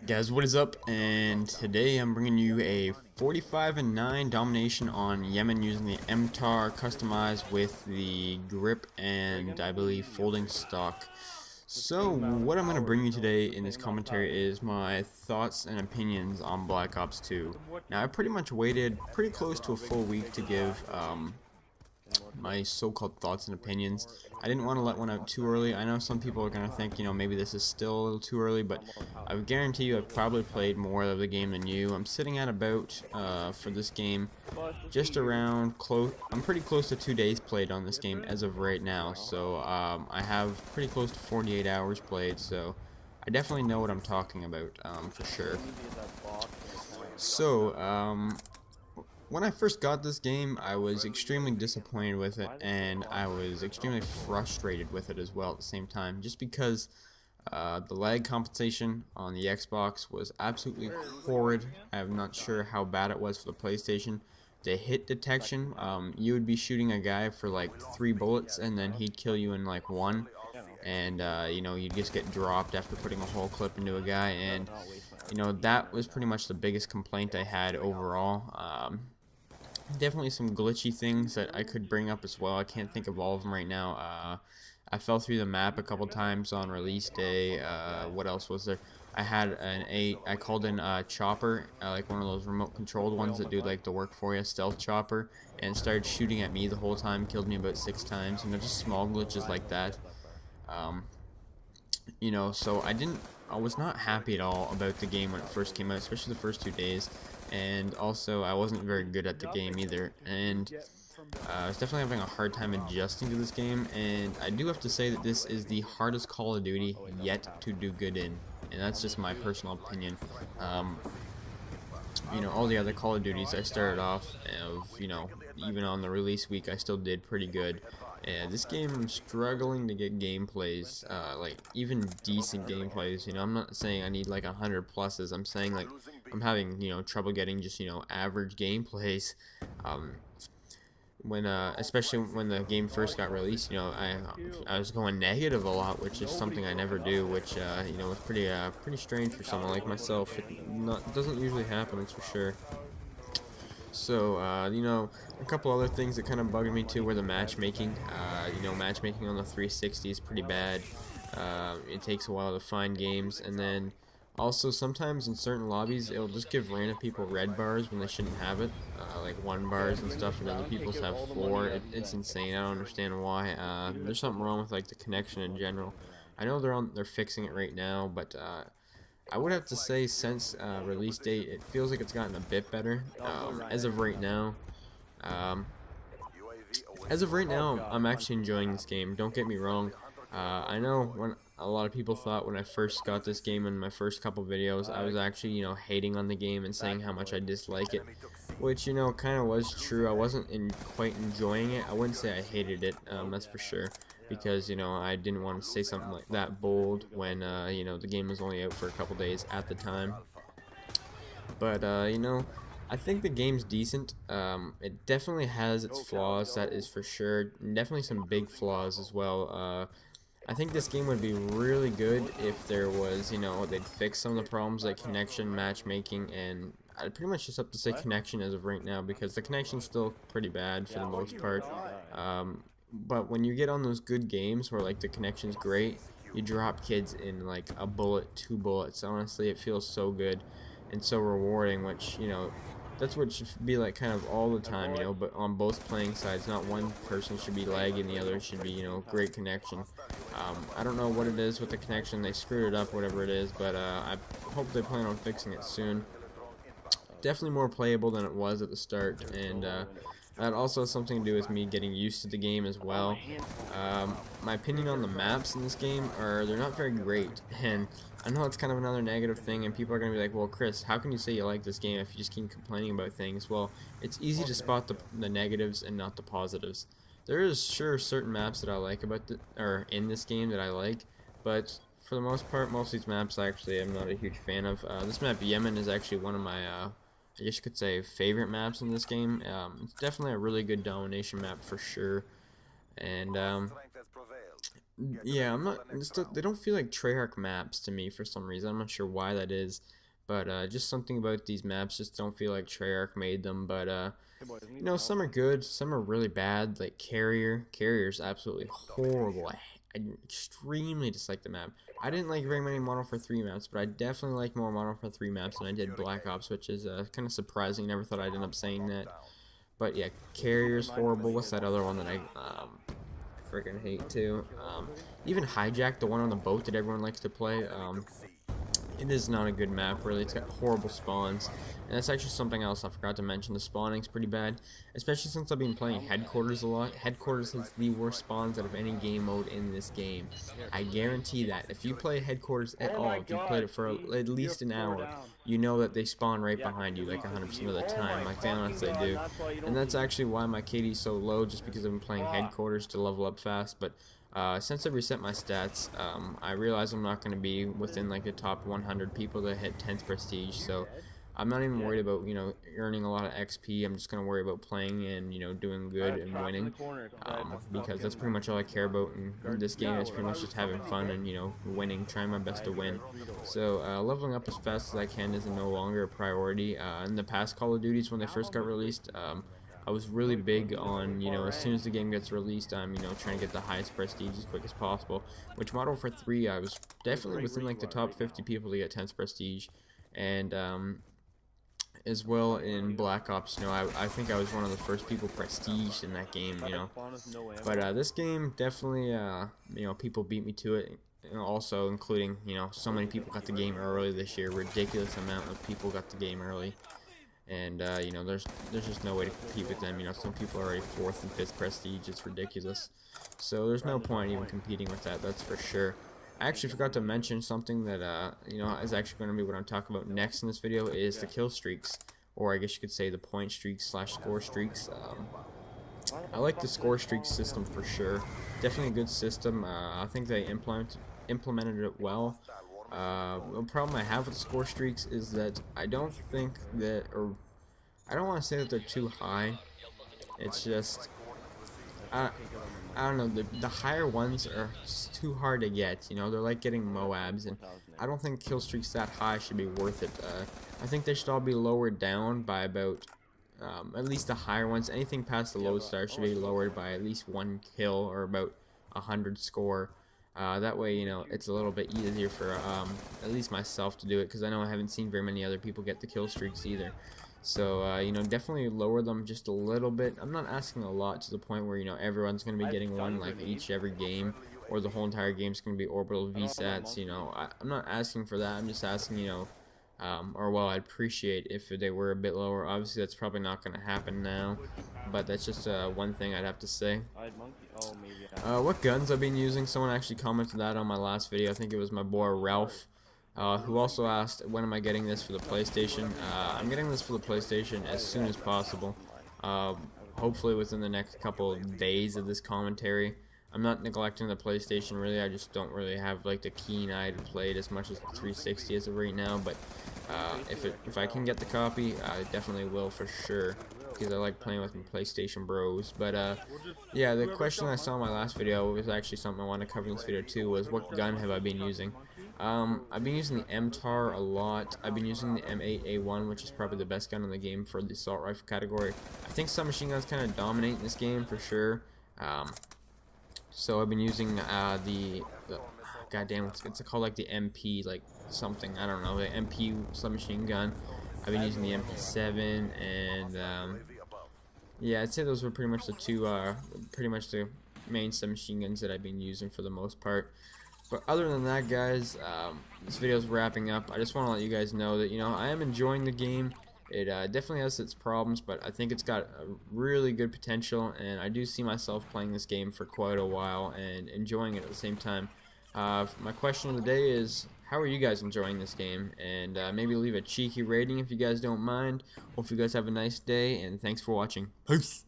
Guys, what is up? And today I'm bringing you a 45-9 domination on Yemen using the MTAR customized with the grip and I believe folding stock. So what I'm going to bring you today in this commentary is my thoughts and opinions on Black Ops 2. Now I pretty much waited pretty close to a full week to give my so-called thoughts and opinions. I didn't want to let one out too early. I know some people are going to think, maybe this is still a little too early, but I would guarantee you I've probably played more of the game than you. I'm sitting at about, for this game, just around close. I'm pretty close to 2 days played on this game as of right now, so I have pretty close to 48 hours played, so I definitely know what I'm talking about, for sure. So, when I first got this game, I was extremely disappointed with it, and I was extremely frustrated with it as well at the same time, just because the lag compensation on the Xbox was absolutely horrid. I'm not sure how bad it was for the PlayStation. The hit detection, you would be shooting a guy for like 3 bullets, and then he'd kill you in like 1, and you'd just get dropped after putting a whole clip into a guy, and that was pretty much the biggest complaint I had overall. Definitely some glitchy things that I could bring up as well. I can't think of all of them right now. I fell through the map a couple times on release day. What else was there? I had I called in a chopper, like one of those remote controlled ones that do like the work for you, stealth chopper, and started shooting at me the whole time, killed me about 6 times, just small glitches like that. Um, so I was not happy at all about the game when it first came out, especially the first 2 days, and also I wasn't very good at the game either, and I was definitely having a hard time adjusting to this game, and I do have to say that this is the hardest Call of Duty yet to do good in, and that's just my personal opinion. All the other Call of Duties I started off even on the release week I still did pretty good. And this game I'm struggling to get gameplays, like even decent gameplays. I'm not saying I need like 100 pluses. I'm saying like I'm having trouble getting just average gameplays. When especially when the game first got released, I was going negative a lot, which is something I never do, which was pretty strange for someone like myself. It doesn't usually happen, that's for sure. So, a couple other things that kind of bugged me too were the matchmaking. Matchmaking on the 360 is pretty bad. It takes a while to find games, and then also sometimes in certain lobbies it'll just give random people red bars when they shouldn't have it, like 1 bars and stuff, and other people's have 4. It's insane. I don't understand why. There's something wrong with like the connection in general. I know they're fixing it right now, but I would have to say since release date, it feels like it's gotten a bit better. As of right now, um, I'm actually enjoying this game. Don't get me wrong. I know when a lot of people thought when I first got this game in my first couple videos, I was actually, hating on the game and saying how much I dislike it, which, kind of was true. I wasn't quite enjoying it. I wouldn't say I hated it, that's for sure, because, I didn't want to say something like that bold when, the game was only out for a couple days at the time. But, I think the game's decent. It definitely has its flaws, that is for sure. Definitely some big flaws as well. I think this game would be really good if there was, they'd fix some of the problems like connection, matchmaking, and I'd pretty much just have to say connection as of right now, because the connection's still pretty bad for the most part. But when you get on those good games where like the connection's great, you drop kids in like a bullet, 2 bullets. Honestly, it feels so good and so rewarding, which, that's what it should be like kind of all the time, but on both playing sides, not one person should be lagging, the other should be, great connection. I don't know what it is with the connection, they screwed it up, whatever it is, but I hope they plan on fixing it soon. Definitely more playable than it was at the start, and that also has something to do with me getting used to the game as well. My opinion on the maps in this game are they're not very great, and I know it's kind of another negative thing, and people are going to be like, well, Chris, how can you say you like this game if you just keep complaining about things? Well, it's easy to spot the negatives and not the positives. There is sure certain maps that I like or in this game that I like, but for the most part, most of these maps actually I'm not a huge fan of. This map, Yemen, is actually one of my I guess you could say favorite maps in this game. It's definitely a really good domination map for sure, and Yeah, I'm not. They don't feel like Treyarch maps to me for some reason. I'm not sure why that is, but just something about these maps just don't feel like Treyarch made them. But some are good, some are really bad. Like Carrier's absolutely horrible. I extremely dislike the map. I didn't like very many Modern Warfare 3 maps, but I definitely like more Modern Warfare 3 maps than I did Black Ops, which is kind of surprising. Never thought I'd end up saying that. But yeah, Carrier's horrible. What's that other one that I freaking hate too? Even Hijack, the one on the boat that everyone likes to play. It is not a good map, really. It's got horrible spawns. And that's actually something else I forgot to mention. The spawning's pretty bad, especially since I've been playing Headquarters a lot. Headquarters has the worst spawns out of any game mode in this game. I guarantee that. If you play Headquarters at all, if you played it for at least an hour, you know that they spawn right behind you like 100% of the time, like they honestly do. And that's actually why my KD is so low, just because I've been playing Headquarters to level up fast. But since I reset my stats, I realize I'm not going to be within like the top 100 people that hit 10th prestige, so I'm not even worried about, earning a lot of XP. I'm just going to worry about playing and, doing good and winning, because that's pretty much all I care about in this game. Is pretty much just having fun and, winning, trying my best to win. So leveling up as fast as I can is no longer a priority. In the past Call of Duties, when they first got released, I was really big on, as soon as the game gets released, I'm, trying to get the highest prestige as quick as possible. Which Modern Warfare 3, I was definitely within, like, the top 50 people to get 10th prestige. And, as well in Black Ops, I think I was one of the first people prestiged in that game, But, this game, definitely, people beat me to it. Also, including, so many people got the game early this year. Ridiculous amount of people got the game early. And, there's just no way to compete with them. Some people are already 4th and 5th prestige. It's ridiculous. So there's no point even competing with that, that's for sure. I actually forgot to mention something that, is actually going to be what I'm talking about next in this video, is the kill streaks. Or I guess you could say the point streaks / score streaks. I like the score streak system for sure. Definitely a good system. I think they implemented it well. The problem I have with score streaks is that I don't think that, or I don't want to say that they're too high. It's just, I don't know, the higher ones are too hard to get, they're like getting Moabs, and I don't think kill streaks that high should be worth it. I think they should all be lowered down by about, at least the higher ones. Anything past the lodestar should be lowered by at least 1 kill, or about 100 score. That way, it's a little bit easier for at least myself to do it, because I know I haven't seen very many other people get the kill streaks either. So, definitely lower them just a little bit. I'm not asking a lot, to the point where, everyone's going to be getting one like every game, or the whole entire game's going to be orbital VSATs. I'm not asking for that. I'm just asking, I'd appreciate if they were a bit lower. Obviously, that's probably not going to happen now, but that's just one thing I'd have to say. What guns I've been using? Someone actually commented that on my last video. I think it was my boy Ralph, who also asked, when am I getting this for the PlayStation? I'm getting this for the PlayStation as soon as possible. Hopefully within the next couple of days of this commentary. I'm not neglecting the PlayStation, really. I just don't really have like the keen eye to play it as much as the 360 as of right now. But if I can get the copy, I definitely will for sure, because I like playing with my PlayStation bros. But yeah, the question I saw in my last video was actually something I want to cover in this video too, was what gun have I been using? I've been using the MTAR a lot. I've been using the M8A1, which is probably the best gun in the game for the assault rifle category. I think submachine guns kind of dominate in this game for sure. So I've been using the goddamn, it's called like the MP like something, I don't know, the MP submachine gun. I've been using the MP7, and yeah, I'd say those were pretty much the two, pretty much the main submachine guns that I've been using for the most part. But other than that, guys, this video's wrapping up. I just want to let you guys know that, I am enjoying the game. It definitely has its problems, but I think it's got a really good potential, and I do see myself playing this game for quite a while and enjoying it at the same time. My question of the day is, how are you guys enjoying this game? And maybe leave a cheeky rating if you guys don't mind. Hope you guys have a nice day, and thanks for watching. Peace!